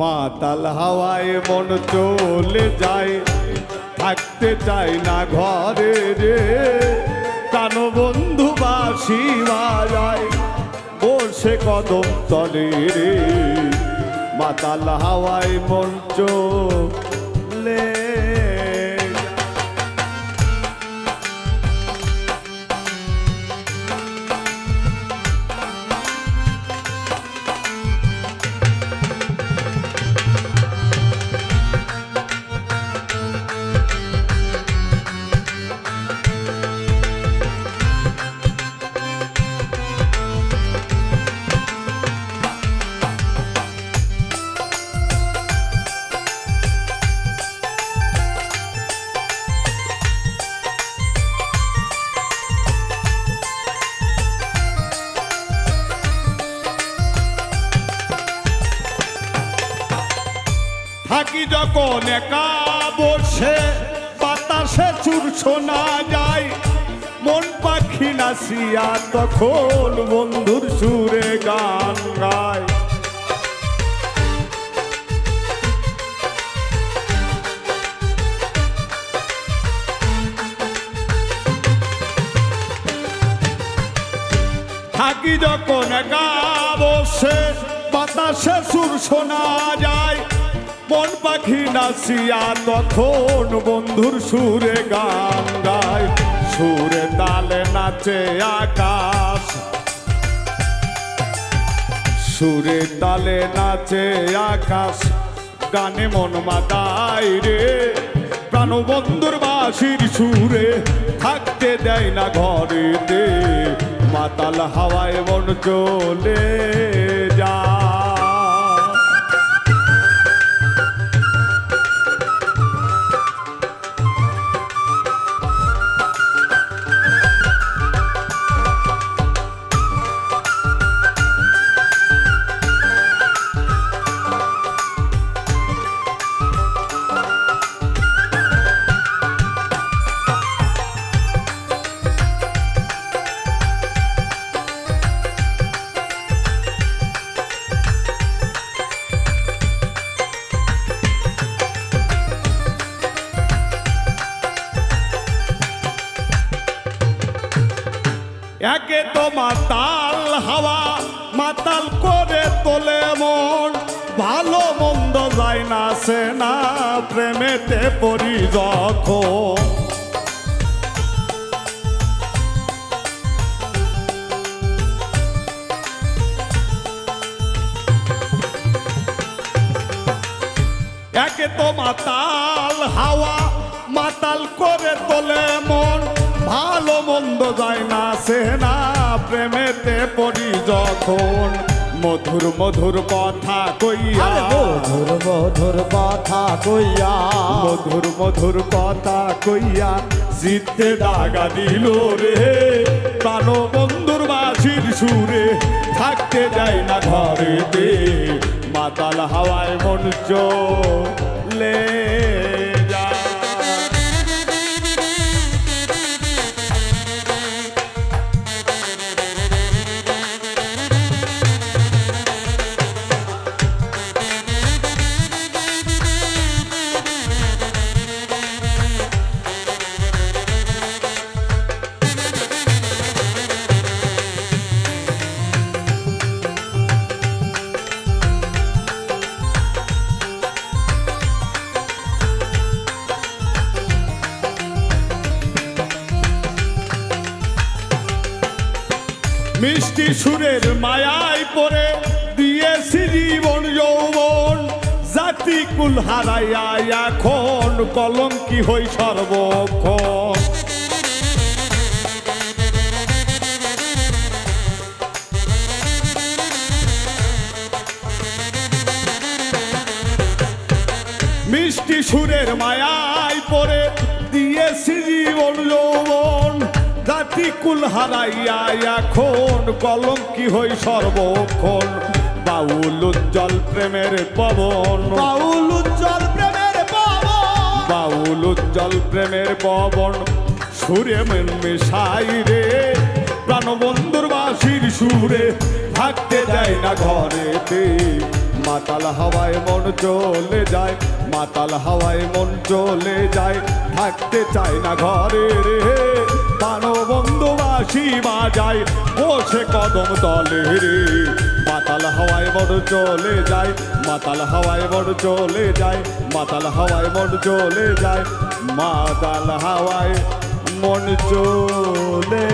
মাতাল হাওয়ায় মন চলে যায়, থাকতে চাই না ঘরে রে। প্রাণ বন্ধু বাঁশি বাজায়, বসে কদম তলে রে। মাতাল হাওয়ায় মন চলে থাকি যখন একা বসে, বাতাসে চুর শোনা যায়, মন পাখি নাচিয়া তখন বন্ধুর সুরে গান গায়। থাকি যখন একা বসে, বাতাসে সুর শোনা যায়, মন পাখি নাচিয়া তখন বন্ধুর সুরে গান গায়। সুরে তালে নাচে আকাশ, সুরে তালে নাচে আকাশ, গানে মন মাতায় রে। প্রাণ বন্ধুর বাঁশির সুরে থাকতে দেয় না ঘরেতে। মাতাল হাওয়ায় মন চলে যায়। একে তো মাতাল হাওয়া, মাতাল করে তোলে মন, ভালো মন্দ যায় না সে না, প্রেমেতে পড়ি যখন। একে তো মাতাল হাওয়া, মাতাল করে তোলে মন, ভালো মন্দ যায় না সে না, প্রেমেতে পড়ি যখন। মধুর মধুর কথা কইয়া, মধুর মধুর কথা কইয়া, মধুর মধুর কথা কইয়া, জিতে দাগা দিল রে। প্রাণ বন্ধুর বাঁশির সুরে থাকতে যায় না ঘরেতে। মাতাল হাওয়ায় মন চলে যায়। মিষ্টি সুরের মায়ায় পড়ে দিয়েছি জীবন যৌবন, জাতি কুল হারাইয়া এখন কলঙ্কি হই সর্বক্ষণ। মিষ্টি সুরের মায়ায় পড়ে দিয়েছি জীবন যৌবন, জাতি কুল হারাইয়া এখন কলঙ্কি হই সর্বক্ষণ। বাউল উজ্জ্বল প্রেমের পবন, বাউল উজ্জ্বল প্রেমের পবন, বাউল উজ্জ্বল প্রেমের পবন, সুরে মন মিশাই রে। প্রাণবন্ধুর বাঁশির সুরে থাকতে দেয় না ঘরেতে। মাতাল হাওয়ায় মন চলে যায়, মাতাল হাওয়ায় মন চলে যায়, থাকতে চায় না ঘরে রে। প্রাণবন্ধু বাঁশি বাজায় বসে কদম তলে রে। মাতাল হাওয়ায় মন চলে যায়, মাতাল হাওয়ায় মন চলে যায়, মাতাল হাওয়ায় মন চলে যায়, মাতাল হাওয়ায় মন চলে